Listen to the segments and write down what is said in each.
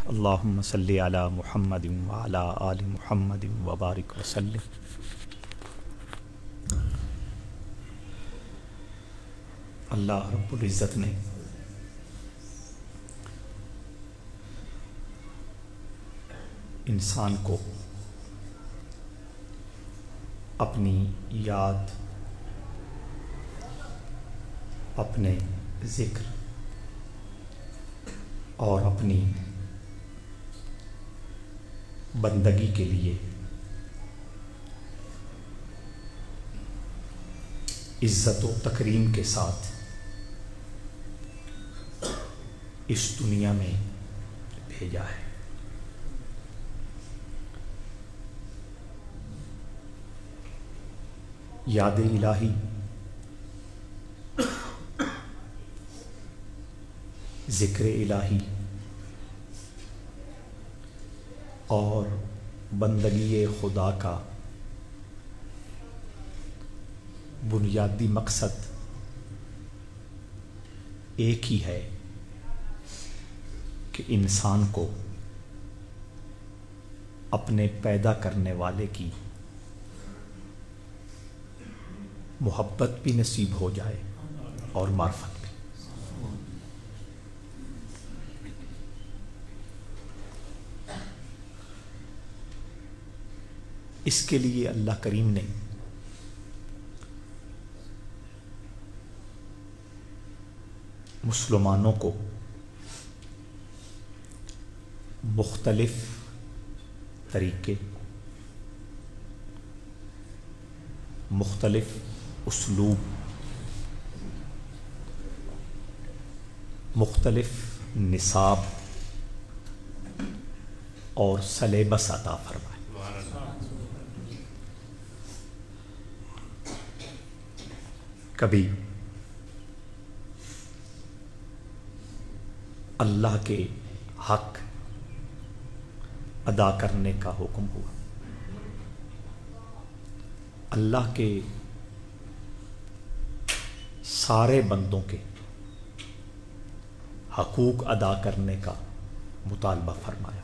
اللہم صلی علی محمد وعلی آل محمد وبارک وسلم۔ اللہ رب العزت نے انسان کو اپنی یاد، اپنے ذکر اور اپنی بندگی کے لیے عزت و تکریم کے ساتھ اس دنیا میں بھیجا ہے۔ یاد الہی ذکر الہی اور بندگی خدا کا بنیادی مقصد ایک ہی ہے کہ انسان کو اپنے پیدا کرنے والے کی محبت بھی نصیب ہو جائے اور معرفت بھی۔ اس کے لیے اللہ کریم نے مسلمانوں کو مختلف طریقے، مختلف اسلوب، مختلف نصاب اور سلیبس عطا فرمائے۔ کبھی اللہ کے حق ادا کرنے کا حکم ہوا، اللہ کے سارے بندوں کے حقوق ادا کرنے کا مطالبہ فرمایا۔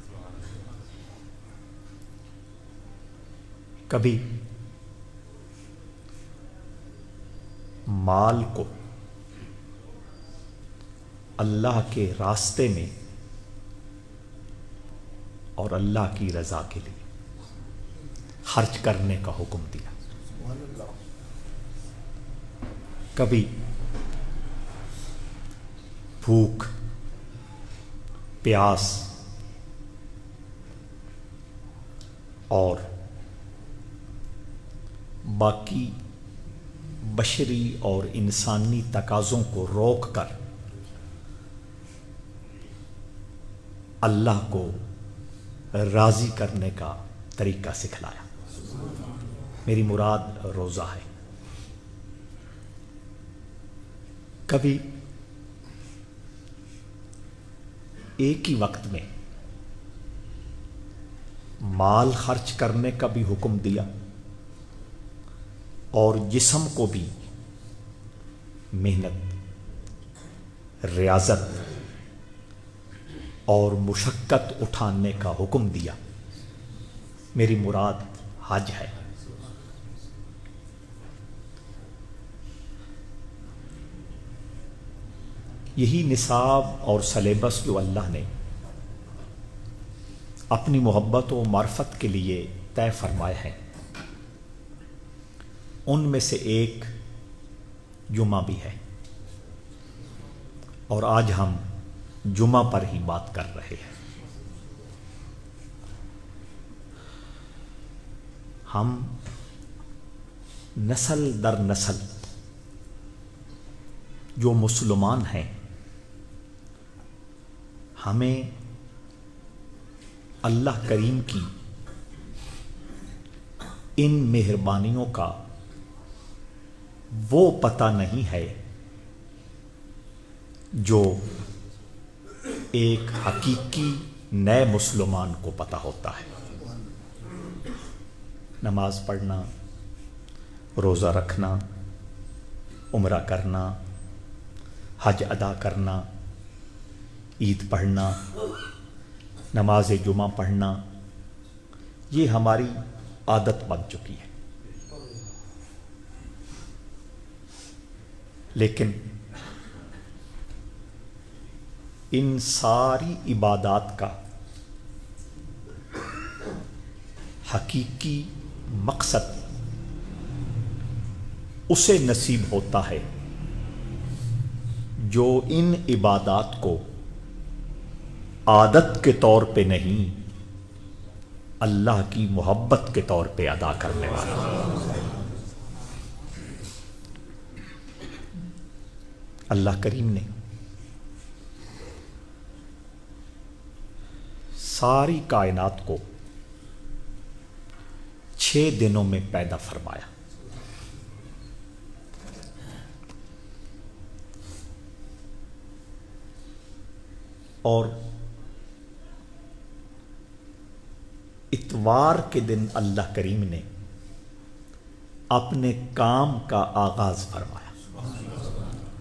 کبھی مال کو اللہ کے راستے میں اور اللہ کی رضا کے لیے خرچ کرنے کا حکم دیا۔ کبھی بھوک، پیاس اور باقی بشری اور انسانی تقاضوں کو روک کر اللہ کو راضی کرنے کا طریقہ سکھلایا۔ میری مراد روزہ ہے۔ کبھی ایک ہی وقت میں مال خرچ کرنے کا بھی حکم دیا اور جسم کو بھی محنت، ریاضت اور مشقت اٹھانے کا حکم دیا۔ میری مراد حج ہے۔ یہی نصاب اور سلیبس جو اللہ نے اپنی محبت و معرفت کے لیے طے فرمائے ہیں، ان میں سے ایک جمعہ بھی ہے، اور آج ہم جمعہ پر ہی بات کر رہے ہیں۔ ہم نسل در نسل جو مسلمان ہیں، ہمیں اللہ کریم کی ان مہربانیوں کا وہ پتہ نہیں ہے جو ایک حقیقی نئے مسلمان کو پتہ ہوتا ہے۔ نماز پڑھنا، روزہ رکھنا، عمرہ کرنا، حج ادا کرنا، عید پڑھنا، نماز جمعہ پڑھنا یہ ہماری عادت بن چکی ہے، لیکن ان ساری عبادات کا حقیقی مقصد اسے نصیب ہوتا ہے جو ان عبادات کو عادت کے طور پہ نہیں، اللہ کی محبت کے طور پہ ادا کرنے والا۔ اللہ کریم نے ساری کائنات کو 6 دنوں میں پیدا فرمایا، اور اتوار کے دن اللہ کریم نے اپنے کام کا آغاز فرمایا۔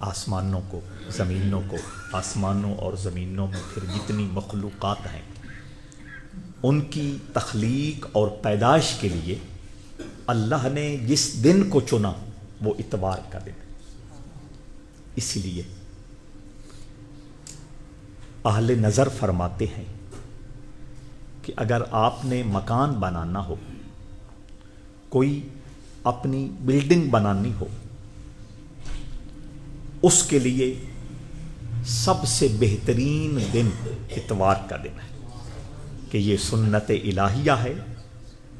آسمانوں کو، زمینوں کو، آسمانوں اور زمینوں میں پھر جتنی مخلوقات ہیں ان کی تخلیق اور پیدائش کے لیے اللہ نے جس دن کو چنا وہ اتوار کا دن ہے۔ اسی لیے اہل نظر فرماتے ہیں کہ اگر آپ نے مکان بنانا ہو، کوئی اپنی بلڈنگ بنانی ہو، اس کے لیے سب سے بہترین دن اتوار کا دن ہے کہ یہ سنت الہیہ ہے،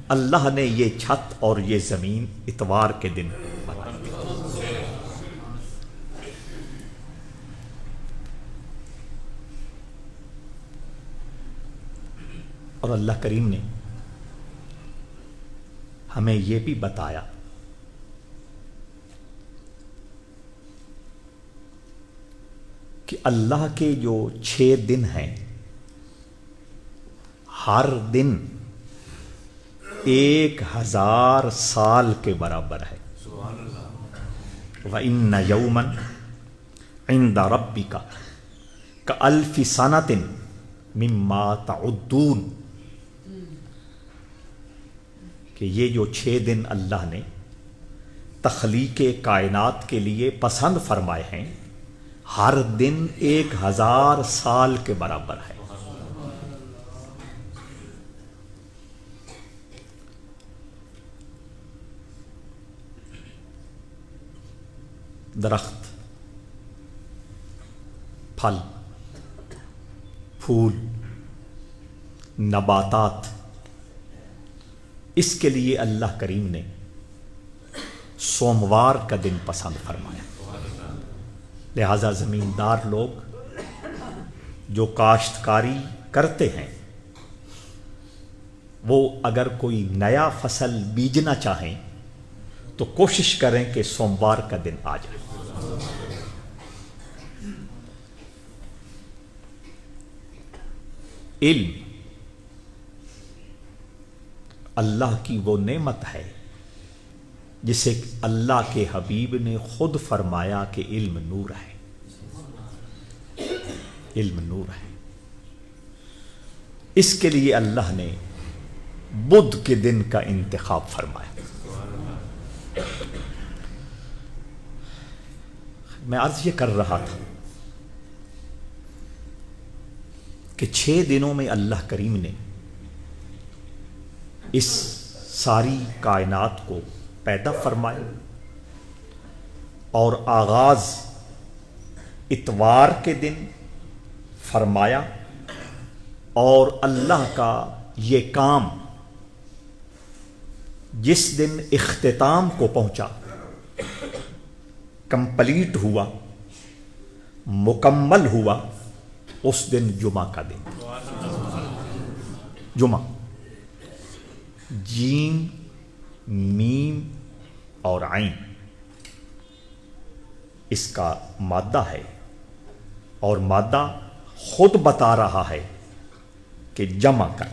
اللہ نے یہ چھت اور یہ زمین اتوار کے دن بنائی۔ اور اللہ کریم نے ہمیں یہ بھی بتایا کہ اللہ کے جو 6 دن ہیں ہر دن 1000 سال کے برابر ہے۔ وَإِنَّ يَوْمًا عِنْدَ رَبِّكَ كَأَلْفِ سَنَةٍ مِّمَّا تَعُدُّونَ، کہ یہ جو 6 دن اللہ نے تخلیق کائنات کے لیے پسند فرمائے ہیں ہر دن 1000 سال کے برابر ہے۔ درخت، پھل، پھول، نباتات، اس کے لیے اللہ کریم نے سوموار کا دن پسند فرمایا۔ لہذا زمیندار لوگ جو کاشتکاری کرتے ہیں وہ اگر کوئی نیا فصل بیجنا چاہیں تو کوشش کریں کہ سوموار کا دن آ جائے۔ علم اللہ کی وہ نعمت ہے جسے اللہ کے حبیب نے خود فرمایا کہ علم نور ہے، علم نور ہے۔ اس کے لیے اللہ نے بدھ کے دن کا انتخاب فرمایا۔ میں عرض یہ کر رہا تھا کہ 6 دنوں میں اللہ کریم نے اس ساری کائنات کو پیدا فرمایا اور آغاز اتوار کے دن فرمایا، اور اللہ کا یہ کام جس دن اختتام کو پہنچا، کمپلیٹ ہوا، مکمل ہوا، اس دن جمعہ کا دن۔ جمعہ جیم، میم اور عین اس کا مادہ ہے، اور مادہ خود بتا رہا ہے کہ جمع کر،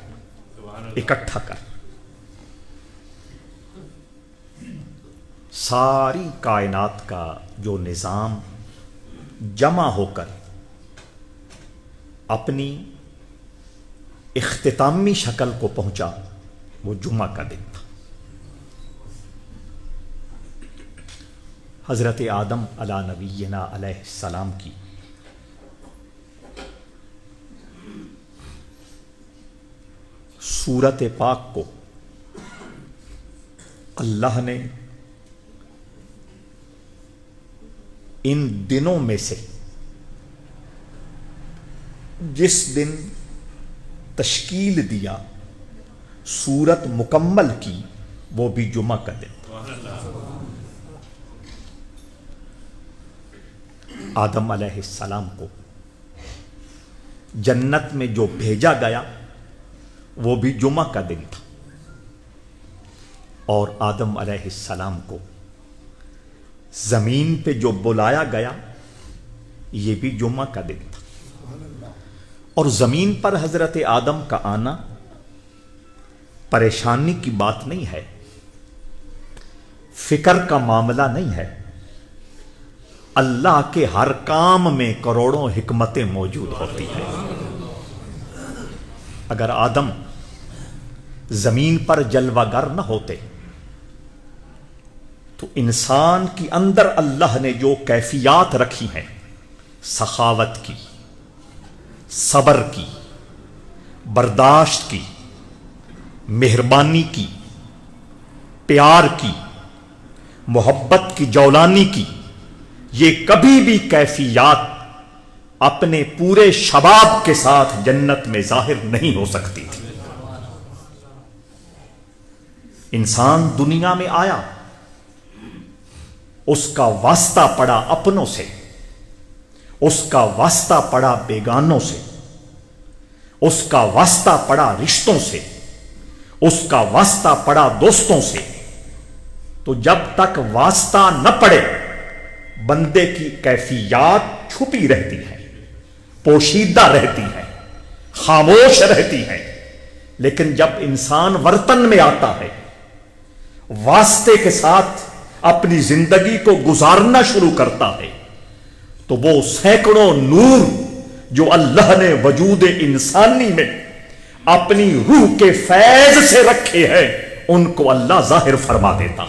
اکٹھا کر۔ ساری کائنات کا جو نظام جمع ہو کر اپنی اختتامی شکل کو پہنچا وہ جمعہ کا دن تھا۔ حضرت آدم علی نبینا علیہ السلام کی صورت پاک کو اللہ نے ان دنوں میں سے جس دن تشکیل دیا، صورت مکمل کی، وہ بھی جمعہ کا دن تھا۔ آدم علیہ السلام کو جنت میں جو بھیجا گیا وہ بھی جمعہ کا دن تھا، اور آدم علیہ السلام کو زمین پہ جو بلایا گیا یہ بھی جمعہ کا دن تھا۔ اور زمین پر حضرت آدم کا آنا پریشانی کی بات نہیں ہے، فکر کا معاملہ نہیں ہے۔ اللہ کے ہر کام میں کروڑوں حکمتیں موجود ہوتی ہیں۔ اگر آدم زمین پر جلوہ گر نہ ہوتے تو انسان کی اندر اللہ نے جو کیفیات رکھی ہیں، سخاوت کی، صبر کی، برداشت کی، مہربانی کی، پیار کی، محبت کی، جولانی کی، یہ کبھی بھی کیفیات اپنے پورے شباب کے ساتھ جنت میں ظاہر نہیں ہو سکتی تھی۔ انسان دنیا میں آیا، اس کا واسطہ پڑا اپنوں سے، اس کا واسطہ پڑا بیگانوں سے، اس کا واسطہ پڑا رشتوں سے، اس کا واسطہ پڑا دوستوں سے۔ تو جب تک واسطہ نہ پڑے بندے کی کیفیات چھپی رہتی ہے، پوشیدہ رہتی ہے، خاموش رہتی ہے۔ لیکن جب انسان وطن میں آتا ہے، واسطے کے ساتھ اپنی زندگی کو گزارنا شروع کرتا ہے، تو وہ سینکڑوں نور جو اللہ نے وجود انسانی میں اپنی روح کے فیض سے رکھے ہیں ان کو اللہ ظاہر فرما دیتا۔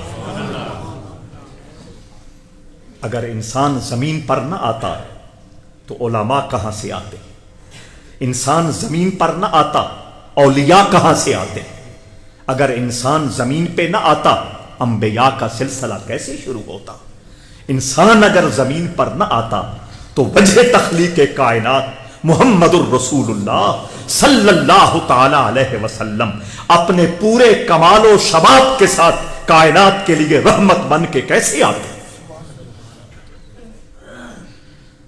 اگر انسان زمین پر نہ آتا تو علماء کہاں سے آتے؟ انسان زمین پر نہ آتا اولیاء کہاں سے آتے؟ اگر انسان زمین پہ نہ آتا انبیاء کا سلسلہ کیسے شروع ہوتا؟ انسان اگر زمین پر نہ آتا تو وجہ تخلیق کائنات محمد الرسول اللہ صلی اللہ تعالی علیہ وسلم اپنے پورے کمال و شباب کے ساتھ کائنات کے لیے رحمت بن کے کیسے آتے؟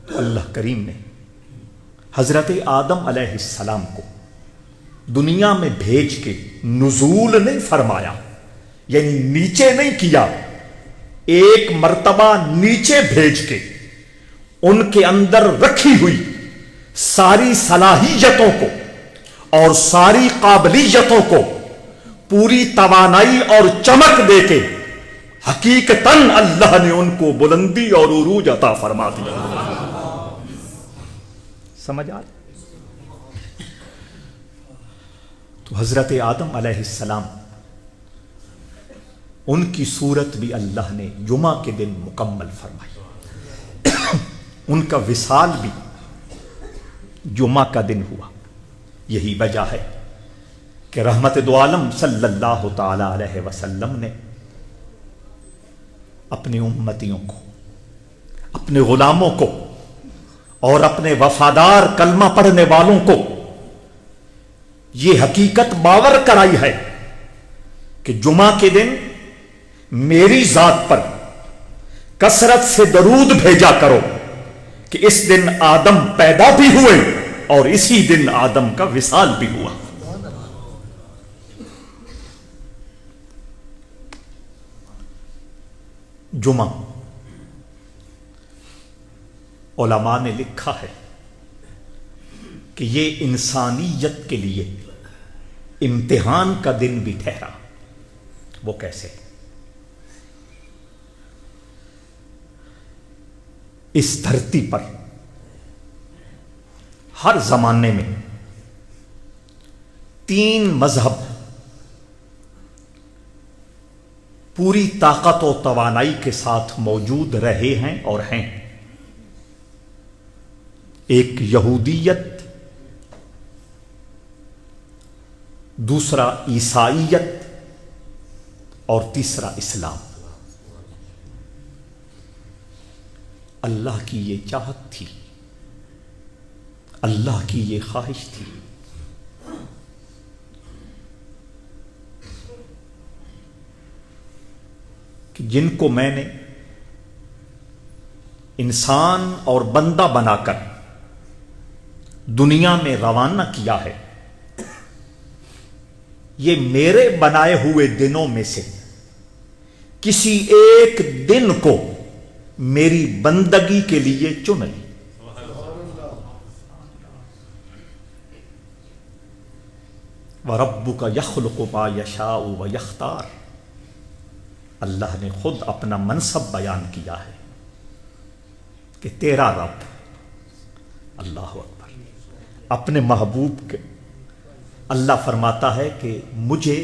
تو اللہ کریم نے حضرت آدم علیہ السلام کو دنیا میں بھیج کے نزول نہیں فرمایا، یعنی نیچے نہیں کیا، ایک مرتبہ نیچے بھیج کے ان کے اندر رکھی ہوئی ساری صلاحیتوں کو اور ساری قابلیتوں کو پوری توانائی اور چمک دے کے حقیقتاً اللہ نے ان کو بلندی اور عروج عطا فرما دیا۔ سمجھ آ؟ تو حضرت آدم علیہ السلام ان کی صورت بھی اللہ نے جمعہ کے دن مکمل فرمائی، ان کا وصال بھی جمعہ کا دن ہوا۔ یہی وجہ ہے کہ رحمت دو عالم صلی اللہ تعالی علیہ وسلم نے اپنی امتیوں کو، اپنے غلاموں کو اور اپنے وفادار کلمہ پڑھنے والوں کو یہ حقیقت باور کرائی ہے کہ جمعہ کے دن میری ذات پر کثرت سے درود بھیجا کرو کہ اس دن آدم پیدا بھی ہوئے اور اسی دن آدم کا وصال بھی ہوا۔ جمعہ علماء نے لکھا ہے کہ یہ انسانیت کے لیے امتحان کا دن بھی ٹھہرا۔ وہ کیسے؟ اس دھرتی پر ہر زمانے میں 3 مذہب پوری طاقت و توانائی کے ساتھ موجود رہے ہیں اور ہیں. ایک یہودیت، دوسرا عیسائیت اور تیسرا اسلام. اللہ کی یہ چاہت تھی، اللہ کی یہ خواہش تھی کہ جن کو میں نے انسان اور بندہ بنا کر دنیا میں روانہ کیا ہے، یہ میرے بنائے ہوئے دنوں میں سے کسی ایک دن کو میری بندگی کے لیے چن لی. وَرَبُّكَ يَخْلُقُ مَا يَشَاءُ وَيَخْتَارُ. اللہ نے خود اپنا منصب بیان کیا ہے کہ تیرا رب، اللہ اکبر، اپنے محبوب کے اللہ فرماتا ہے کہ مجھے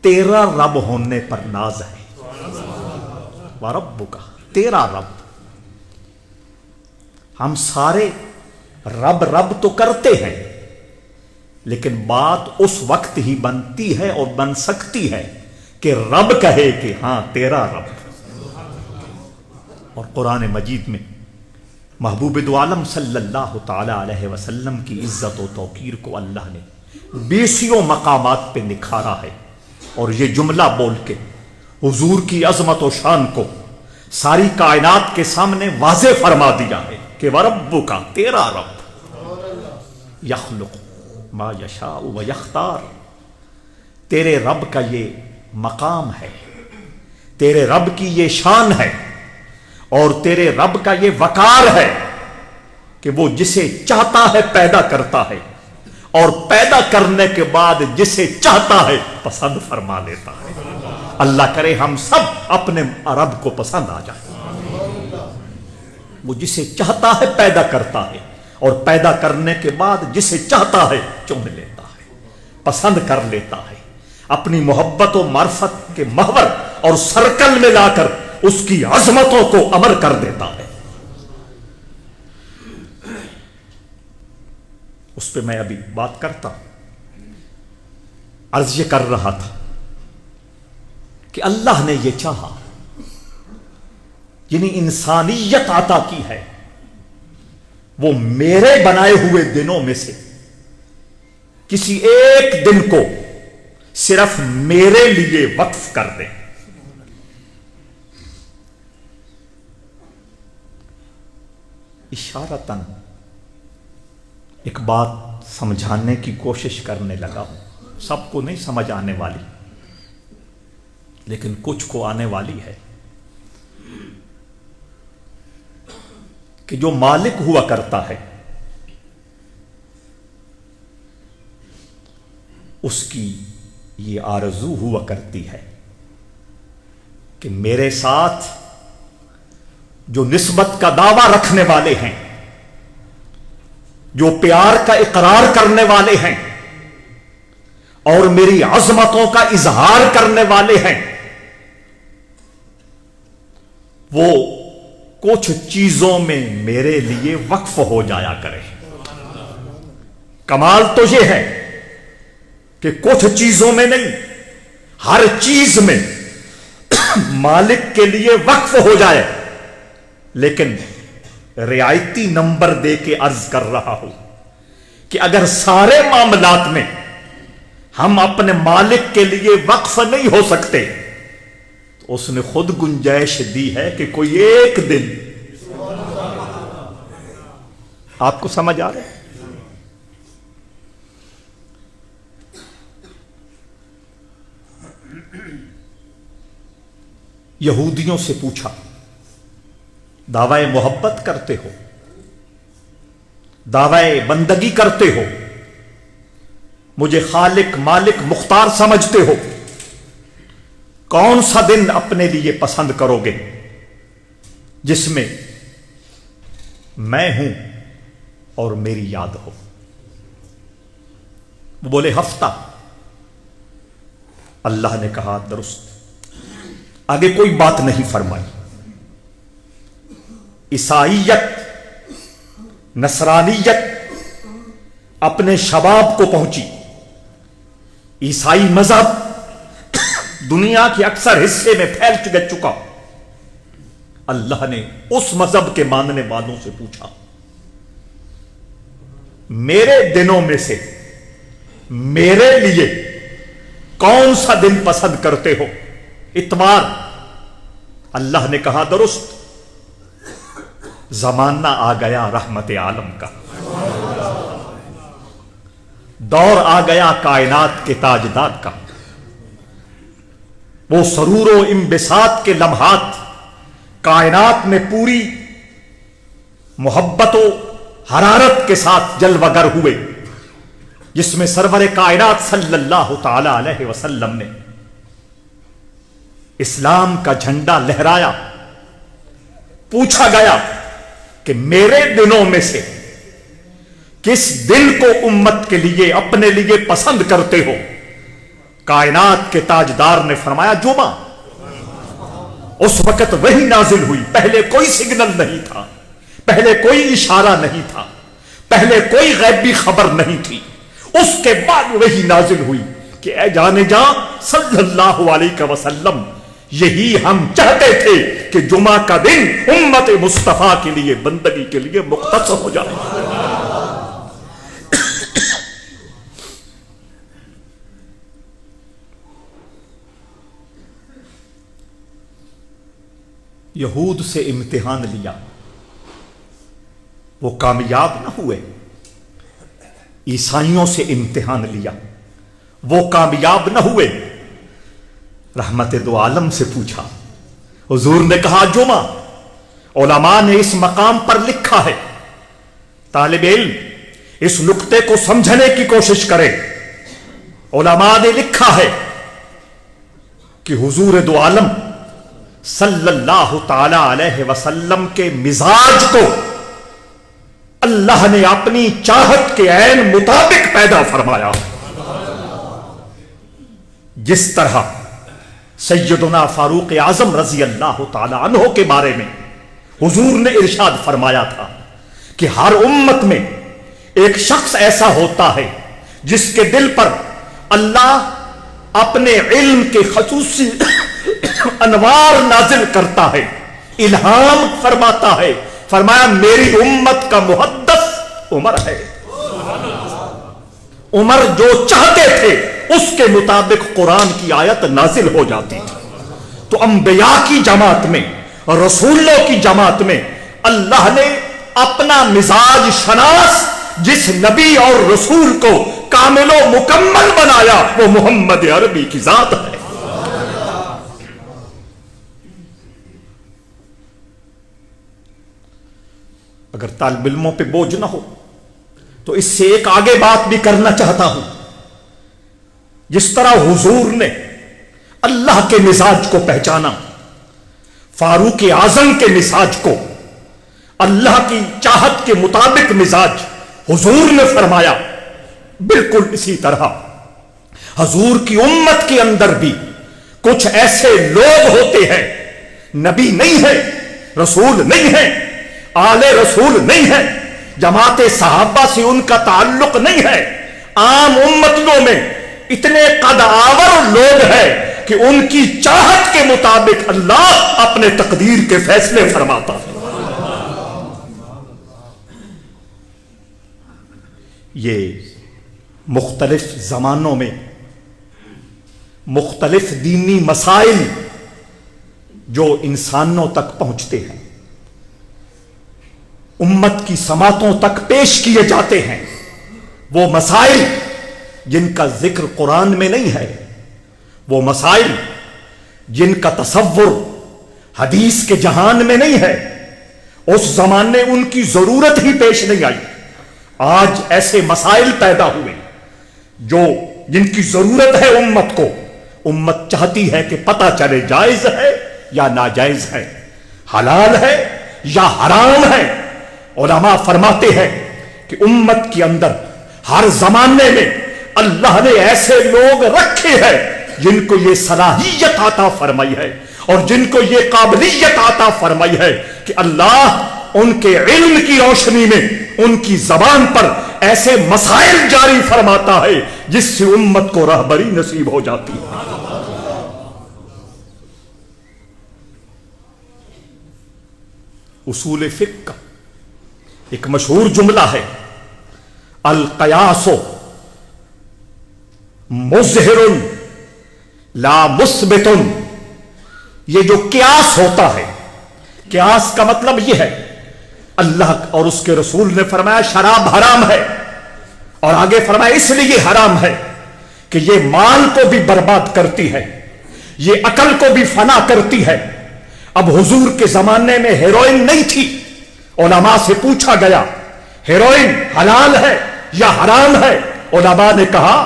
تیرا رب ہونے پر ناز ہے. وَرَبُّكَ، تیرا رب. ہم سارے رب رب تو کرتے ہیں، لیکن بات اس وقت ہی بنتی ہے اور بن سکتی ہے کہ رب کہے کہ ہاں تیرا رب. اور قرآن مجید میں محبوب دو عالم صلی اللہ تعالی علیہ وسلم کی عزت و توقیر کو اللہ نے 20 مقامات پہ نکھارا ہے، اور یہ جملہ بول کے حضور کی عظمت و شان کو ساری کائنات کے سامنے واضح فرما دیا ہے کہ وَرَبُّكَ، تیرا رب، یخلق ما یشاء و یختار. تیرے رب کا یہ مقام ہے، تیرے رب کی یہ شان ہے، اور تیرے رب کا یہ وقار ہے کہ وہ جسے چاہتا ہے پیدا کرتا ہے، اور پیدا کرنے کے بعد جسے چاہتا ہے پسند فرما لیتا ہے. اللہ کرے ہم سب اپنے رب کو پسند آ جائیں. وہ جسے چاہتا ہے پیدا کرتا ہے، اور پیدا کرنے کے بعد جسے چاہتا ہے چن لیتا ہے، پسند کر لیتا ہے. اپنی محبت و معرفت کے محور اور سرکل میں لا کر اس کی عظمتوں کو امر کر دیتا ہے. اس پہ میں ابھی بات کرتا ہوں. عرض یہ کر رہا تھا کہ اللہ نے یہ چاہا، یعنی انسانیت عطا کی ہے، وہ میرے بنائے ہوئے دنوں میں سے کسی ایک دن کو صرف میرے لیے وقف کر دیں. اشارتاً ایک بات سمجھانے کی کوشش کرنے لگا ہوں. سب کو نہیں سمجھ آنے والی، لیکن کچھ کو آنے والی ہے. کہ جو مالک ہوا کرتا ہے اس کی یہ آرزو ہوا کرتی ہے کہ میرے ساتھ جو نسبت کا دعویٰ رکھنے والے ہیں، جو پیار کا اقرار کرنے والے ہیں اور میری عظمتوں کا اظہار کرنے والے ہیں، وہ کچھ چیزوں میں میرے لیے وقف ہو جایا کرے. کمال تو یہ ہے کہ کچھ چیزوں میں نہیں، ہر چیز میں مالک کے لیے وقف ہو جائے. لیکن رعایتی نمبر دے کے عرض کر رہا ہوں کہ اگر سارے معاملات میں ہم اپنے مالک کے لیے وقف نہیں ہو سکتے تو اس نے خود گنجائش دی ہے کہ کوئی ایک دن. آپ کو سمجھ آ رہا ہے؟ یہودیوں سے پوچھا، دعوی محبت کرتے ہو، دعوی بندگی کرتے ہو، مجھے خالق مالک مختار سمجھتے ہو، کون سا دن اپنے لیے پسند کرو گے جس میں میں ہوں اور میری یاد ہو؟ وہ بولے ہفتہ. اللہ نے کہا درست. آگے کوئی بات نہیں فرمائی. عیسائیت نصرانیت اپنے شباب کو پہنچی. عیسائی مذہب دنیا کے اکثر حصے میں پھیل چکا. اللہ نے اس مذہب کے ماننے والوں سے پوچھا میرے دنوں میں سے میرے لیے کون سا دن پسند کرتے ہو؟ اتوار. اللہ نے کہا درست. زمانہ آ گیا رحمت عالم کا، دور آ گیا کائنات کے تاجدار کا. وہ سرور و انبساط کے لمحات کائنات میں پوری محبت و حرارت کے ساتھ جلوہ گر ہوئے، جس میں سرور کائنات صلی اللہ تعالی علیہ وسلم نے اسلام کا جھنڈا لہرایا. پوچھا گیا کہ میرے دنوں میں سے کس دن کو امت کے لیے اپنے لیے پسند کرتے ہو؟ کائنات کے تاجدار نے فرمایا جمعہ. اس وقت وہی نازل ہوئی. پہلے کوئی سگنل نہیں تھا، پہلے کوئی اشارہ نہیں تھا، پہلے کوئی غیبی خبر نہیں تھی. اس کے بعد وہی نازل ہوئی کہ اے جانے جاں صلی اللہ علیہ وسلم، یہی ہم چاہتے تھے کہ جمعہ کا دن امت مصطفیٰ کے لیے بندگی کے لیے مختص ہو جائے. یہود سے امتحان لیا، وہ کامیاب نہ ہوئے. عیسائیوں سے امتحان لیا، وہ کامیاب نہ ہوئے. رحمت دو عالم سے پوچھا. حضور نے کہا جمعہ. علماء نے اس مقام پر لکھا ہے، طالب علم اس نقطے کو سمجھنے کی کوشش کرے. علماء نے لکھا ہے کہ حضور دو عالم صلی اللہ تعالی علیہ وسلم کے مزاج کو اللہ نے اپنی چاہت کے عین مطابق پیدا فرمایا. جس طرح سیدنا فاروق اعظم رضی اللہ تعالی عنہ کے بارے میں حضور نے ارشاد فرمایا تھا کہ ہر امت میں ایک شخص ایسا ہوتا ہے جس کے دل پر اللہ اپنے علم کے خصوصی انوار نازل کرتا ہے، الہام فرماتا ہے. فرمایا میری امت کا محدث عمر ہے. عمر جو چاہتے تھے اس کے مطابق قرآن کی آیت نازل ہو جاتی تھی. تو انبیاء کی جماعت میں، رسولوں کی جماعت میں اللہ نے اپنا مزاج شناس جس نبی اور رسول کو کامل و مکمل بنایا وہ محمد عربی کی ذات ہے. اگر طالب علموں پہ بوجھ نہ ہو تو اس سے ایک آگے بات بھی کرنا چاہتا ہوں. جس طرح حضور نے اللہ کے مزاج کو پہچانا، فاروق اعظم کے مزاج کو اللہ کی چاہت کے مطابق مزاج حضور نے فرمایا، بالکل اسی طرح حضور کی امت کے اندر بھی کچھ ایسے لوگ ہوتے ہیں، نبی نہیں ہے، رسول نہیں ہے، آل رسول نہیں ہے، جماعت صحابہ سے ان کا تعلق نہیں ہے، عام امتوں میں اتنے قد آور لوگ ہیں کہ ان کی چاہت کے مطابق اللہ اپنے تقدیر کے فیصلے فرماتا ہے. یہ مختلف زمانوں میں مختلف دینی مسائل جو انسانوں تک پہنچتے ہیں، امت کی سماعتوں تک پیش کیے جاتے ہیں، وہ مسائل جن کا ذکر قرآن میں نہیں ہے، وہ مسائل جن کا تصور حدیث کے جہان میں نہیں ہے، اس زمانے ان کی ضرورت ہی پیش نہیں آئی. آج ایسے مسائل پیدا ہوئے جن کی ضرورت ہے امت کو. امت چاہتی ہے کہ پتہ چلے جائز ہے یا ناجائز ہے، حلال ہے یا حرام ہے. علماء فرماتے ہیں کہ امت کے اندر ہر زمانے میں اللہ نے ایسے لوگ رکھے ہیں جن کو یہ صلاحیت عطا فرمائی ہے اور جن کو یہ قابلیت عطا فرمائی ہے کہ اللہ ان کے علم کی روشنی میں ان کی زبان پر ایسے مسائل جاری فرماتا ہے جس سے امت کو راہبری نصیب ہو جاتی ہے۔ اصول فقہ کا ایک مشہور جملہ ہے، القیاس مظہر لا مثبت۔ یہ جو قیاس ہوتا ہے، قیاس کا مطلب یہ ہے، اللہ اور اس کے رسول نے فرمایا شراب حرام ہے، اور آگے فرمایا اس لیے حرام ہے کہ یہ مال کو بھی برباد کرتی ہے، یہ عقل کو بھی فنا کرتی ہے۔ اب حضور کے زمانے میں ہیروئن نہیں تھی، علماء سے پوچھا گیا ہیروئن حلال ہے یا حرام ہے؟ علماء نے کہا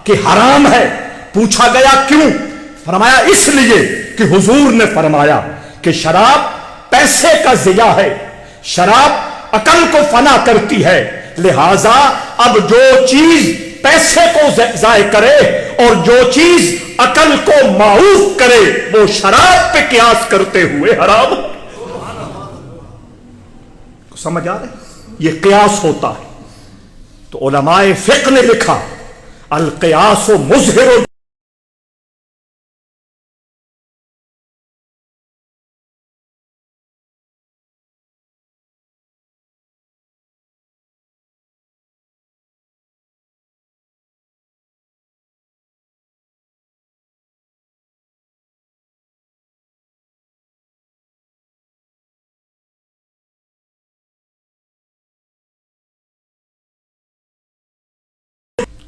کہ حرام ہے۔ پوچھا گیا کیوں؟ فرمایا اس لیے کہ حضور نے فرمایا کہ شراب پیسے کا ضیاع ہے، شراب عقل کو فنا کرتی ہے، لہذا اب جو چیز پیسے کو ضائع کرے اور جو چیز عقل کو معوف کرے وہ شراب پہ قیاس کرتے ہوئے حرام۔ سمجھ آ رہے؟ یہ قیاس ہوتا ہے۔ تو علماء فقہ نے لکھا القیاس مظہر،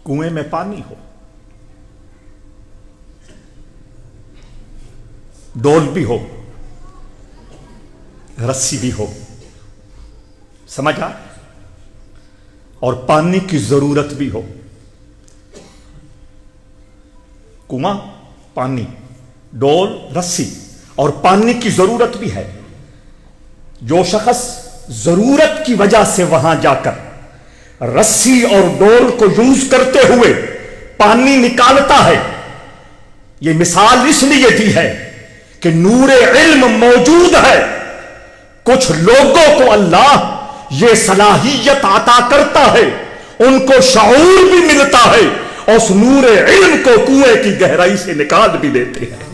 کنویں میں پانی ہو، ڈول بھی ہو، رسی بھی ہو، سمجھا؟ اور پانی کی ضرورت بھی ہو، کنواں پانی، ڈول رسی، اور پانی کی ضرورت بھی ہے۔ جو شخص ضرورت کی وجہ سے وہاں جا کر رسی اور ڈول کو یوز کرتے ہوئے پانی نکالتا ہے، یہ مثال اس لیے دی ہے کہ نور علم موجود ہے۔ کچھ لوگوں کو اللہ یہ صلاحیت عطا کرتا ہے، ان کو شعور بھی ملتا ہے، اور اس نور علم کو کنویں کی گہرائی سے نکال بھی دیتے ہیں۔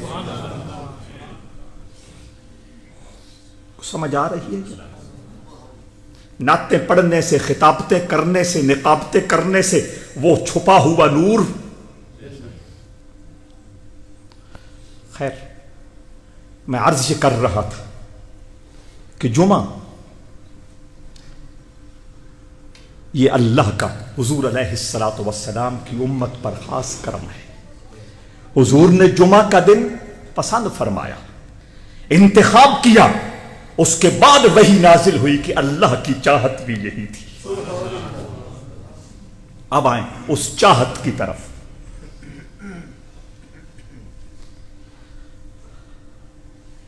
سمجھ آ رہی ہے؟ نعتیں پڑھنے سے، خطابتیں کرنے سے، نقابتیں کرنے سے وہ چھپا ہوا نور۔ خیر، میں عرض یہ کر رہا تھا کہ جمعہ یہ اللہ کا حضور علیہ الصلاۃ والسلام کی امت پر خاص کرم ہے۔ حضور نے جمعہ کا دن پسند فرمایا، انتخاب کیا، اس کے بعد وہی نازل ہوئی کہ اللہ کی چاہت بھی یہی تھی۔ اب آئیں اس چاہت کی طرف۔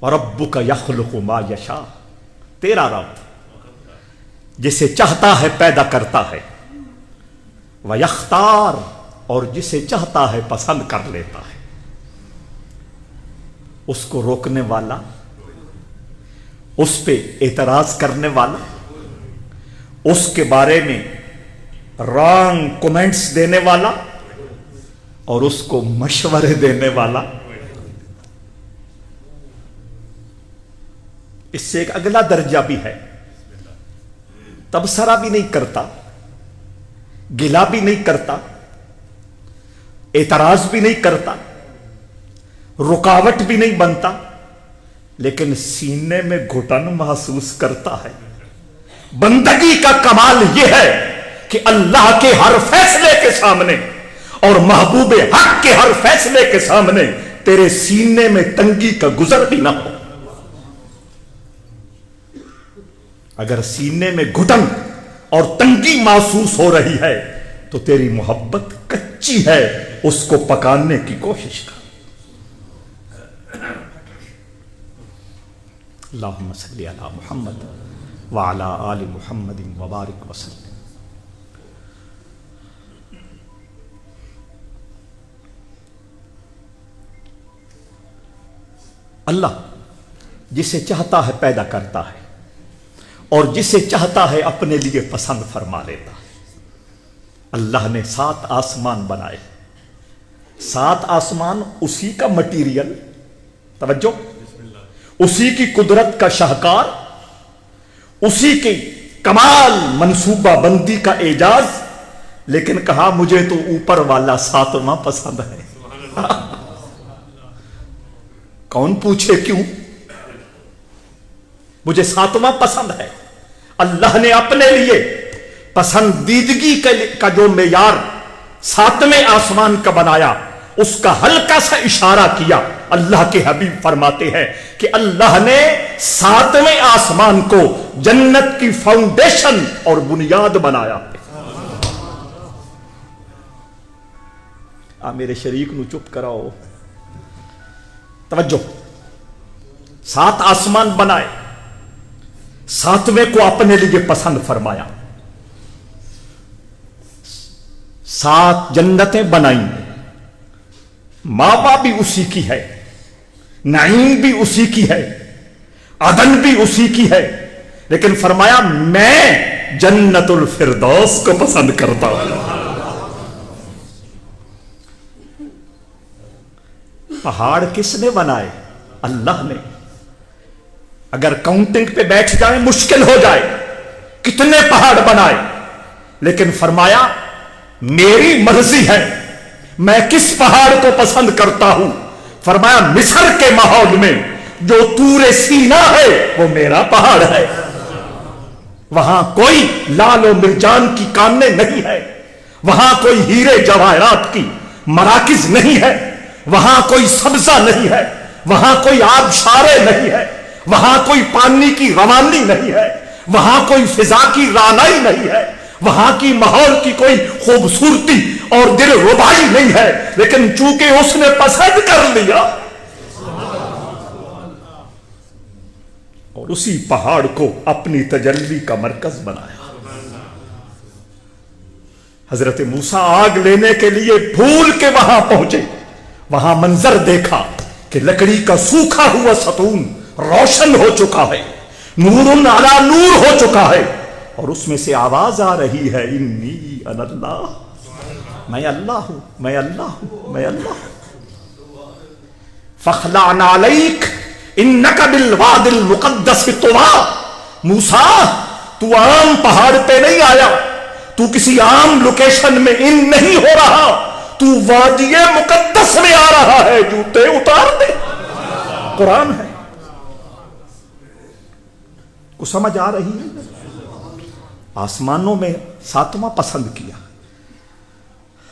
وَرَبُّكَ يَخْلُقُ مَا يَشَاءُ، تیرا رب جسے چاہتا ہے پیدا کرتا ہے، وَيَخْتَارُ، اور جسے چاہتا ہے پسند کر لیتا ہے۔ اس کو روکنے والا، اس پہ اعتراض کرنے والا، اس کے بارے میں رانگ کومنٹس دینے والا اور اس کو مشورے دینے والا، اس سے ایک اگلا درجہ بھی ہے، تبصرہ بھی نہیں کرتا، گلا بھی نہیں کرتا، اعتراض بھی نہیں کرتا، رکاوٹ بھی نہیں بنتا، لیکن سینے میں گھٹن محسوس کرتا ہے۔ بندگی کا کمال یہ ہے کہ اللہ کے ہر فیصلے کے سامنے اور محبوب حق کے ہر فیصلے کے سامنے تیرے سینے میں تنگی کا گزر بھی نہ ہو۔ اگر سینے میں گھٹن اور تنگی محسوس ہو رہی ہے تو تیری محبت کچی ہے، اس کو پکانے کی کوشش کر۔ اللہم صلی علی محمد وعلی آل محمد وبارک وسلم۔ اللہ جسے چاہتا ہے پیدا کرتا ہے اور جسے چاہتا ہے اپنے لیے پسند فرما لیتا ہے۔ اللہ نے 7 آسمان بنائے، 7 آسمان اسی کا مٹیریل، توجہ، اسی کی قدرت کا شاہکار، اسی کی کمال منصوبہ بندی کا اعجاز، لیکن کہا مجھے تو اوپر والا 7واں پسند ہے۔ کون پوچھے کیوں؟ مجھے 7واں پسند ہے۔ اللہ نے اپنے لیے پسندیدگی کا جو معیار 7ویں آسمان کا بنایا، اس کا ہلکا سا اشارہ کیا۔ اللہ کے حبیب فرماتے ہیں کہ اللہ نے 7ویں آسمان کو جنت کی فاؤنڈیشن اور بنیاد بنایا۔ میرے شریک نو چپ کراؤ، توجہ، 7 آسمان بنائے، 7ویں کو اپنے لیے پسند فرمایا، 7 جنتیں بنائیں، ماوا بھی اسی کی ہے، نعیم بھی اسی کی ہے، عدن بھی اسی کی ہے، لیکن فرمایا میں جنت الفردوس کو پسند کرتا ہوں۔ پہاڑ کس نے بنائے؟ اللہ نے۔ اگر کاؤنٹنگ پہ بیٹھ جائیں مشکل ہو جائے، کتنے پہاڑ بنائے، لیکن فرمایا میری مرضی ہے میں کس پہاڑ کو پسند کرتا ہوں۔ فرمایا مصر کے ماحول میں جو طور سینا ہے وہ میرا پہاڑ ہے، وہاں کوئی لال و مرجان کی کانیں نہیں ہے، وہاں کوئی ہیرے جواہرات کی مراکز نہیں ہے، وہاں کوئی سبزہ نہیں ہے، وہاں کوئی آبشارے نہیں ہے، وہاں کوئی پانی کی روانی نہیں ہے، وہاں کوئی فضا کی رانائی نہیں ہے، وہاں کی ماحول کی کوئی خوبصورتی اور دل ربائی نہیں ہے، لیکن چونکہ اس نے پسند کر لیا اور اسی پہاڑ کو اپنی تجلی کا مرکز بنایا۔ حضرت موسیٰ آگ لینے کے لیے بھول کے وہاں پہنچے، وہاں منظر دیکھا کہ لکڑی کا سوکھا ہوا ستون روشن ہو چکا ہے، نور علی نور ہو چکا ہے، اور اس میں سے آواز آ رہی ہے انی انا اللہ، میں اللہ ہوں، میں اللہ ہوں، میں اللہ ہوں۔ فاخلع نعلیک انک بالواد المقدس طویٰ، موسیٰ تو عام پہاڑ پہ نہیں آیا، تو کسی عام لوکیشن میں ان نہیں ہو رہا، تو وادی مقدس میں آ رہا ہے، جوتے اتار دے۔ قرآن ہے، کو سمجھ آ رہی ہے؟ آسمانوں میں 7واں پسند کیا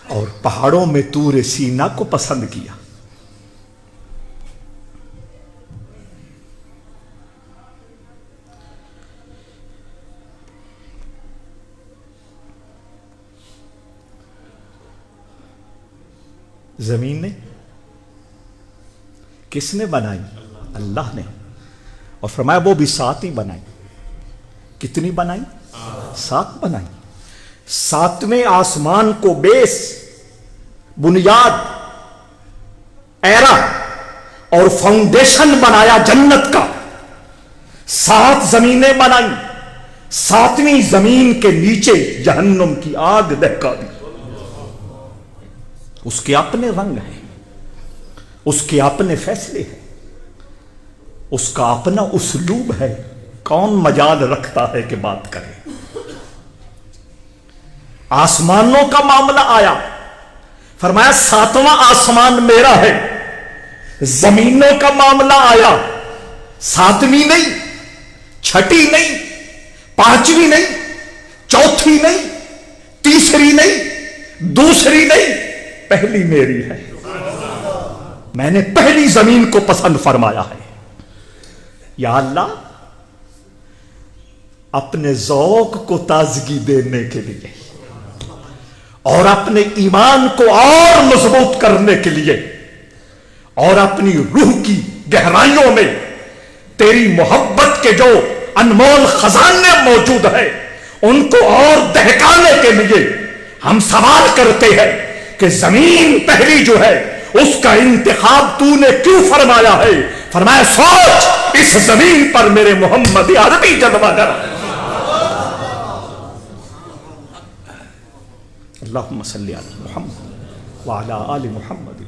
اور پہاڑوں میں طور سینا کو پسند کیا۔ زمین نے کس نے بنائی؟ اللہ نے، اور فرمایا وہ بھی 7 ہی بنائی۔ کتنی بنائی؟ 7 بنائی۔ 7ویں آسمان کو بیس، بنیاد، ایرا اور فاؤنڈیشن بنایا جنت کا۔ 7 زمینیں بنائی، 7ویں زمین کے نیچے جہنم کی آگ دہکا دی۔ اس کے اپنے رنگ ہیں، اس کے اپنے فیصلے ہیں، اس کا اپنا اسلوب ہے، کون مجال رکھتا ہے کہ بات کرے۔ آسمانوں کا معاملہ آیا، فرمایا 7واں آسمان میرا ہے۔ زمینوں کا معاملہ آیا، 7ویں نہیں، 6ٹھی نہیں، 5ویں نہیں، 4تھی نہیں، تیسری نہیں، دوسری نہیں، پہلی میری ہے۔ میں نے پہلی زمین کو پسند فرمایا ہے۔ یا اللہ، اپنے ذوق کو تازگی دینے کے لیے اور اپنے ایمان کو اور مضبوط کرنے کے لیے اور اپنی روح کی گہرائیوں میں تیری محبت کے جو انمول خزانے موجود ہیں ان کو اور دہکانے کے لیے ہم سوال کرتے ہیں کہ زمین پہلی جو ہے اس کا انتخاب تو نے کیوں فرمایا ہے؟ فرمایا سوچ اس زمین پر میرے محمد عربی جلوہ گر. اللہم صلی علی محمد وعلی آل محمد.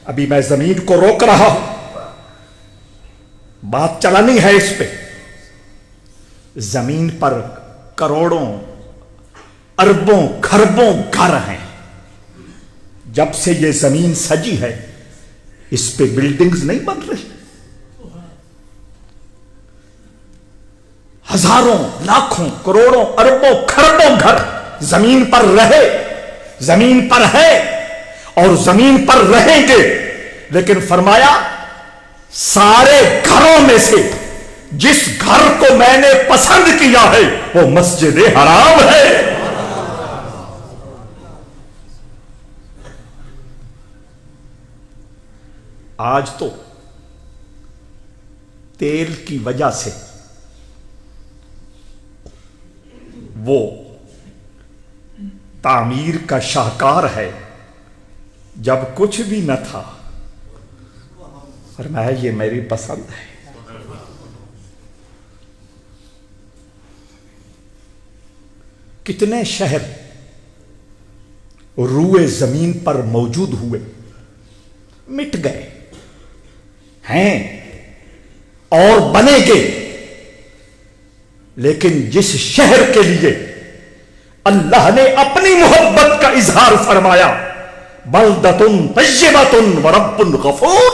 ابھی میں زمین کو روک رہا ہوں، بات چلانی ہے اس پہ. زمین پر کروڑوں اربوں کھربوں گھر ہیں. جب سے یہ زمین سجی ہے اس پہ بلڈنگز نہیں بن رہی. ہزاروں لاکھوں کروڑوں اربوں کھربوں گھر زمین پر رہے، زمین پر ہے اور زمین پر رہیں گے. لیکن فرمایا سارے گھروں میں سے جس گھر کو میں نے پسند کیا ہے وہ مسجد حرام ہے. آج تو تیل کی وجہ سے وہ تعمیر کا شاہکار ہے. جب کچھ بھی نہ تھا فرمایا یہ میری پسند ہے. کتنے شہر روئے زمین پر موجود ہوئے، مٹ گئے ہیں اور بنے گے. لیکن جس شہر کے لیے اللہ نے اپنی محبت کا اظہار فرمایا بلدۃ طیبۃ ورب غفور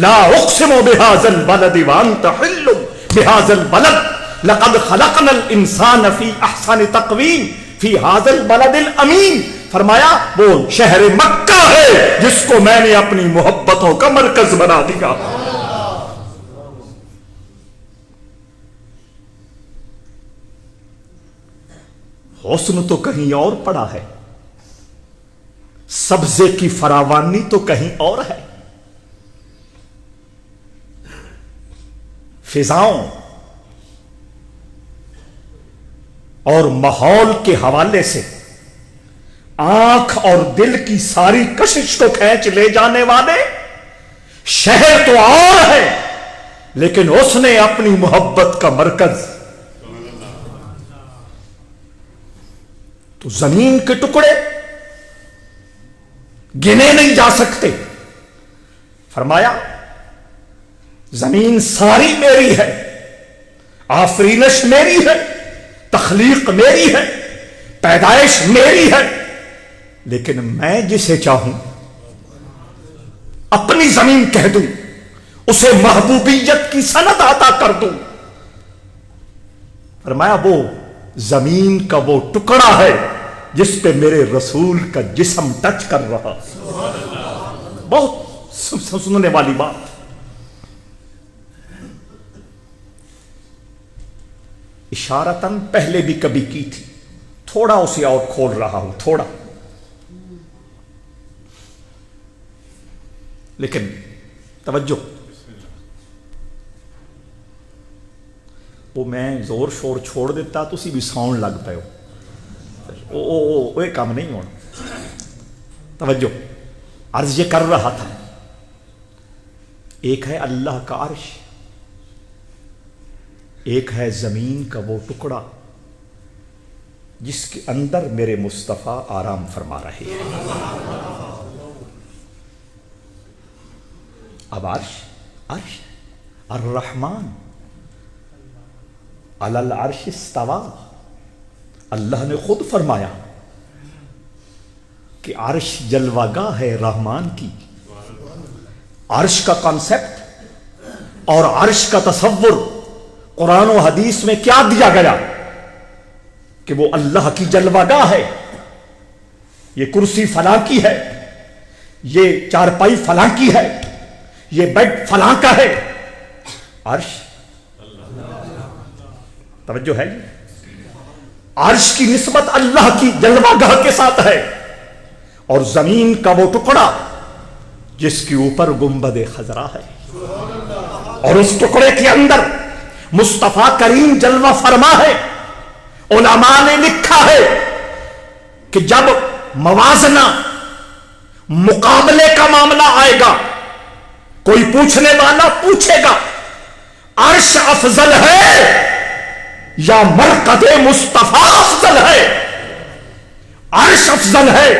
لا اقسم بهذا البلد وانت حل بهذا البلد لقد خلقنا الانسان في احسن تقویم في هذا البلد الامین. فرمایا وہ شہر مکہ ہے جس کو میں نے اپنی محبتوں کا مرکز بنا دیا. حسن تو کہیں اور پڑا ہے، سبزے کی فراوانی تو کہیں اور ہے. فضاؤں اور ماحول کے حوالے سے آنکھ اور دل کی ساری کشش کو کھینچ لے جانے والے شہر تو اور ہے، لیکن اس نے اپنی محبت کا مرکز تو زمین کے ٹکڑے گنے نہیں جا سکتے. فرمایا زمین ساری میری ہے، آفرینش میری ہے، تخلیق میری ہے، پیدائش میری ہے. لیکن میں جسے چاہوں اپنی زمین کہہ دوں، اسے محبوبیت کی سند عطا کر دوں. فرمایا وہ زمین کا وہ ٹکڑا ہے جس پہ میرے رسول کا جسم ٹچ کر رہا. بہت سننے والی بات. اشارتاً پہلے بھی کبھی کی تھی، تھوڑا اسے اور کھول رہا ہوں تھوڑا. لیکن توجہ، وہ میں زور شور چھوڑ دیتا تو اسی بھی ساؤنڈ لگ پے وہ کام نہیں ہونا. توجہ، عرض یہ کر رہا تھا ایک ہے اللہ کا عرش، ایک ہے زمین کا وہ ٹکڑا جس کے اندر میرے مصطفیٰ آرام فرما رہے ہیں. اب عرش الرحمن علی العرش استوى. اللہ نے خود فرمایا کہ عرش جلوہ گاہ ہے رحمان کی. عرش کا کانسیپٹ اور عرش کا تصور قرآن و حدیث میں کیا دیا گیا کہ وہ اللہ کی جلوہ گاہ ہے. یہ کرسی فلاں کی ہے، یہ چارپائی فلاں کی ہے، یہ بیڈ فلاں کا ہے. عرش توجہ ہے، عرش کی نسبت اللہ کی جلوہ گاہ کے ساتھ ہے. اور زمین کا وہ ٹکڑا جس کے اوپر گنبد خضرا ہے، اور اس ٹکڑے کے اندر مصطفیٰ کریم جلوہ فرما ہے. علماء نے لکھا ہے کہ جب موازنہ مقابلے کا معاملہ آئے گا کوئی پوچھنے والا پوچھے گا عرش افضل ہے یا مرقد مصطفیٰ افضل ہے؟ عرش افضل ہے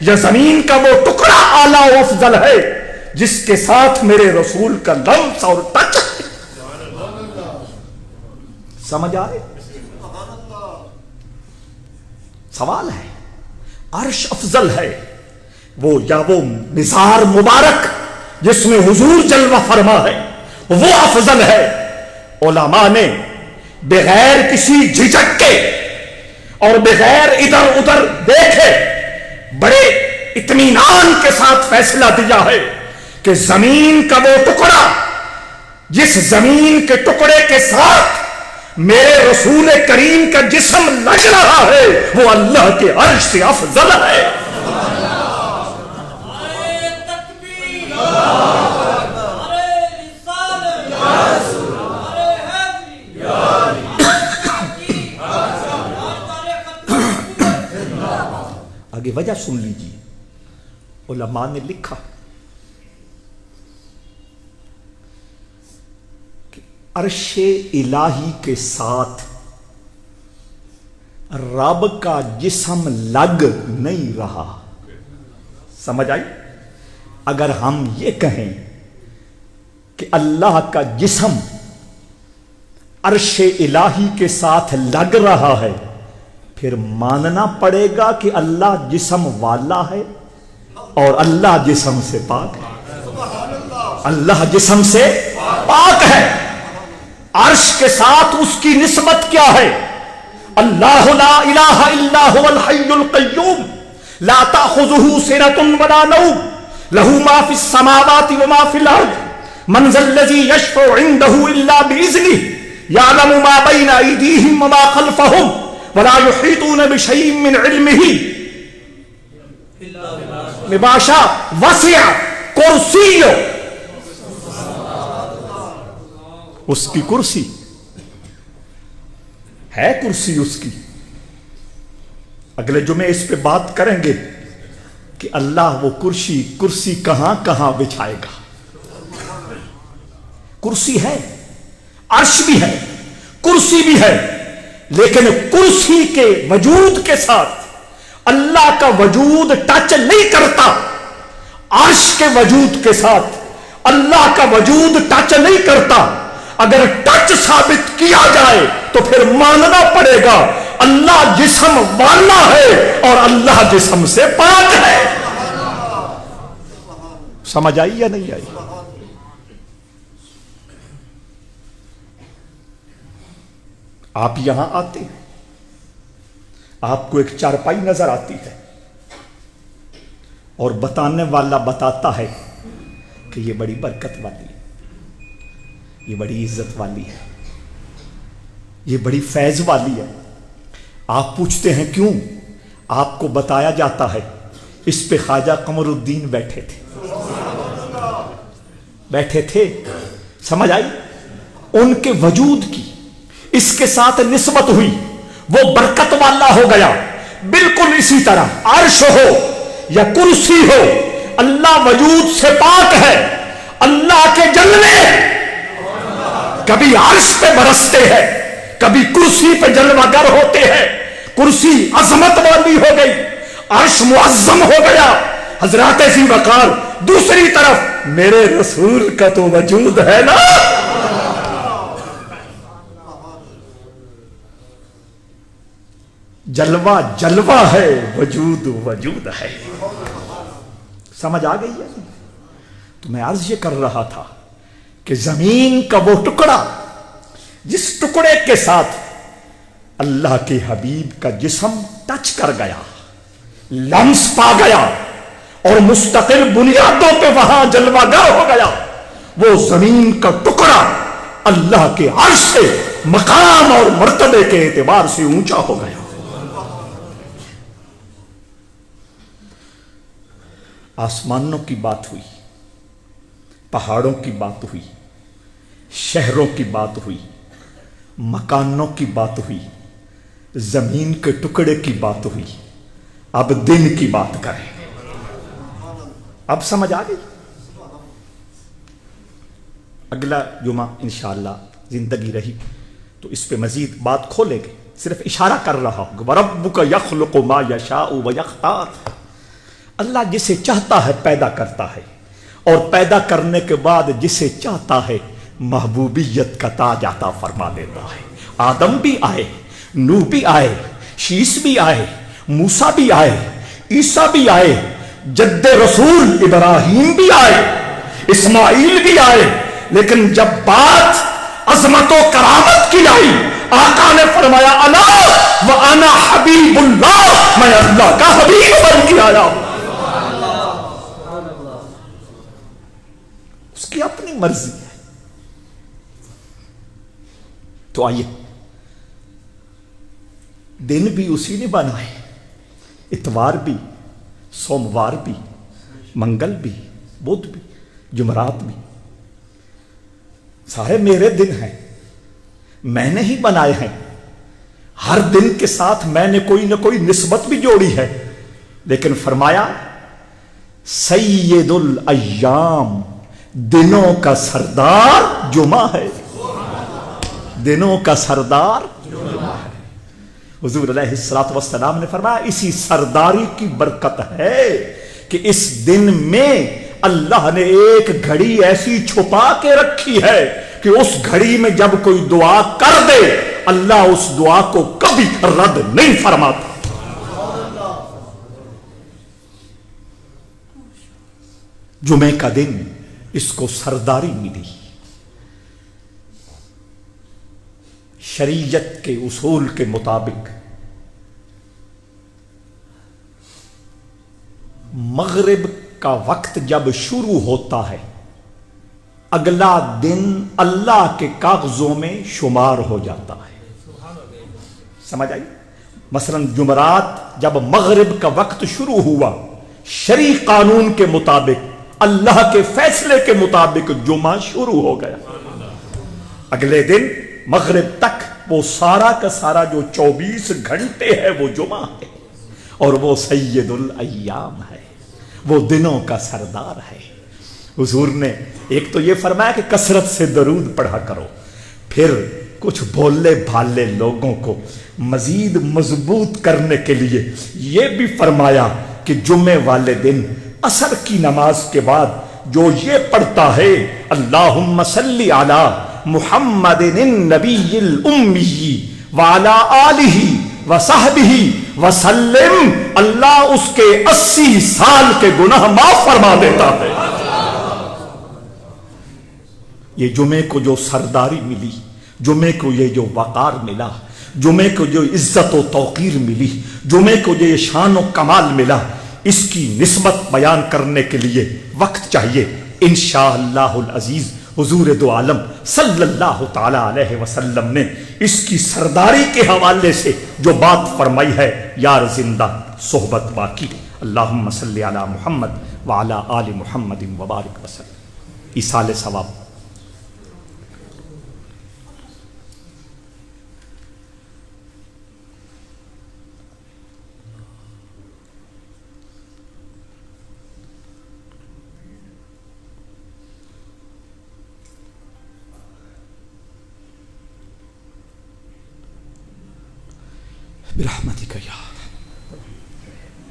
یا زمین کا وہ ٹکڑا اعلیٰ و افضل ہے جس کے ساتھ میرے رسول کا لمس اور ٹچ ہے؟ سمجھ آئے؟ سوال ہے، عرش افضل ہے وہ یا وہ مزار مبارک جس میں حضور جلوہ فرما ہے وہ افضل ہے؟ علماء نے بغیر کسی جھجک کے اور بغیر ادھر ادھر دیکھے بڑے اطمینان کے ساتھ فیصلہ دیا ہے کہ زمین کا وہ ٹکڑا جس زمین کے ٹکڑے کے ساتھ میرے رسول کریم کا جسم لگ رہا ہے وہ اللہ کے عرش سے افضل ہے۔ آگے وجہ سن لیجیے، علماء نے لکھا کہ عرش الہی کے ساتھ رب کا جسم لگ نہیں رہا۔ سمجھ آئی؟ اگر ہم یہ کہیں کہ اللہ کا جسم عرش الہی کے ساتھ لگ رہا ہے پھر ماننا پڑے گا کہ اللہ جسم والا ہے اور اللہ جسم سے پاک ہے۔ اللہ جسم سے پاک ہے۔ عرش کے ساتھ اس کی نسبت کیا ہے؟ اللہ لا الہ الا هو الحی القیوم لا تأخذه سنة ولا نوم له ما في السماوات وما في الارض من ذا الذي يشفع عنده الا باذنه يعلم ما بين ايديهم وما خلفهم ولا يحيطون بشيء من علمه بما شاء وسع کرسیہ اس کی کرسی ہے، کرسی اس کی۔ اگلے جمعے اس پہ بات کریں گے کہ اللہ وہ کرسی کہاں کہاں بچھائے گا۔ کرسی ہے، عرش بھی ہے، کرسی بھی ہے، لیکن کرسی کے وجود کے ساتھ اللہ کا وجود ٹچ نہیں کرتا، عرش کے وجود کے ساتھ اللہ کا وجود ٹچ نہیں کرتا۔ اگر ٹچ ثابت کیا جائے تو پھر ماننا پڑے گا اللہ جسم والا ہے اور اللہ جسم سے پاک ہے۔ سمجھ آئی یا نہیں آئی؟ آپ یہاں آتے ہیں، آپ کو ایک چارپائی نظر آتی ہے اور بتانے والا بتاتا ہے کہ یہ بڑی برکت والی ہے، یہ بڑی عزت والی ہے، یہ بڑی فیض والی ہے۔ آپ پوچھتے ہیں کیوں؟ آپ کو بتایا جاتا ہے اس پہ خواجہ قمر الدین بیٹھے تھے۔ سمجھ آئی؟ ان کے وجود کی اس کے ساتھ نسبت ہوئی، وہ برکت والا ہو گیا۔ بالکل اسی طرح عرش ہو یا کرسی ہو، اللہ وجود سے پاک ہے۔ اللہ کے جلوے کبھی عرش پہ برستے ہیں، کبھی کرسی پہ جلوہ گر ہوتے ہیں۔ کرسی عظمت والی ہو گئی، عرش معظم ہو گیا، حضرات ذی وقار۔ دوسری طرف میرے رسول کا تو وجود ہے نا، جلوہ جلوہ ہے، وجود وجود ہے۔ سمجھ آ گئی ہے؟ تو میں عرض یہ کر رہا تھا کہ زمین کا وہ ٹکڑا جس ٹکڑے کے ساتھ اللہ کے حبیب کا جسم ٹچ کر گیا، لمس پا گیا اور مستقل بنیادوں پہ وہاں جلوہ گر ہو گیا، وہ زمین کا ٹکڑا اللہ کے عرش سے مقام اور مرتبے کے اعتبار سے اونچا ہو گیا۔ آسمانوں کی بات ہوئی، پہاڑوں کی بات ہوئی، شہروں کی بات ہوئی، مکانوں کی بات ہوئی، زمین کے ٹکڑے کی بات ہوئی، اب دن کی بات کریں۔ اب سمجھ آ گئی؟ اگلا جمعہ انشاءاللہ زندگی رہی تو اس پہ مزید بات کھولیں گے، صرف اشارہ کر رہا ہوں وَرَبُّكَ يَخْلُقُ مَا يَشَاءُ وَيَخْتَارُ۔ اللہ جسے چاہتا ہے پیدا کرتا ہے، اور پیدا کرنے کے بعد جسے چاہتا ہے محبوبیت کا تاج عطا فرما دیتا ہے۔ آدم بھی آئے، نوح بھی آئے، شیس بھی آئے، موسیٰ بھی آئے، عیسیٰ بھی آئے، جد رسول ابراہیم بھی آئے، اسماعیل بھی آئے، لیکن جب بات عظمت و کرامت کی آئی، آقا نے فرمایا الا وانا حبیب اللہ، میں اللہ کا حبیب بن کے آیا ہوں۔ اس کی اپنی مرضی ہے۔ تو آئیے، دن بھی اسی نے بنائے، اتوار بھی، سوموار بھی، منگل بھی، بدھ بھی، جمعرات بھی، سارے میرے دن ہیں، میں نے ہی بنائے ہیں۔ ہر دن کے ساتھ میں نے کوئی نہ کوئی نسبت بھی جوڑی ہے، لیکن فرمایا سید الایام، دنوں کا سردار جمعہ ہے، دنوں کا سردار جمعہ ہے۔ حضور علیہ السلام نے فرمایا اسی سرداری کی برکت ہے کہ اس دن میں اللہ نے ایک گھڑی ایسی چھپا کے رکھی ہے کہ اس گھڑی میں جب کوئی دعا کر دے اللہ اس دعا کو کبھی رد نہیں فرماتا۔ جمعے کا دن اس کو سرداری ملی، شریعت کے اصول کے مطابق مغرب کا وقت جب شروع ہوتا ہے اگلا دن اللہ کے کاغذوں میں شمار ہو جاتا ہے۔ سمجھ آئی؟ مثلا جمعرات جب مغرب کا وقت شروع ہوا شرعی قانون کے مطابق اللہ کے فیصلے کے مطابق جمعہ شروع ہو گیا، اگلے دن مغرب تک وہ سارا کا سارا جو 24 گھنٹے ہے وہ جمعہ ہے، اور وہ سید الایام ہے، وہ دنوں کا سردار ہے۔ حضور نے ایک تو یہ فرمایا کہ کثرت سے درود پڑھا کرو، پھر کچھ بولے بھالے لوگوں کو مزید مضبوط کرنے کے لیے یہ بھی فرمایا کہ جمعے والے دن عصر کی نماز کے بعد جو یہ پڑھتا ہے اللہم صلی علی محمد النبی الامی وعلی آلہ وصحبہ وسلم، اللہ اس کے 80 سال کے گناہ معاف فرما دیتا ہے۔ یہ جمعے کو جو سرداری ملی، جمعے کو یہ جو وقار ملا، جمعے کو جو عزت و توقیر ملی، جمعے کو جو یہ شان و کمال ملا، اس کی نسبت بیان کرنے کے لیے وقت چاہیے۔ انشاءاللہ العزیز حضور دو عالم صلی اللہ تعالی علیہ وسلم نے اس کی سرداری کے حوالے سے جو بات فرمائی ہے، یار زندہ صحبت باقی۔ اللہم صلی علی محمد وعلی آل محمد وبارک وسلم۔ ایصال ثواب۔ برحمتک یا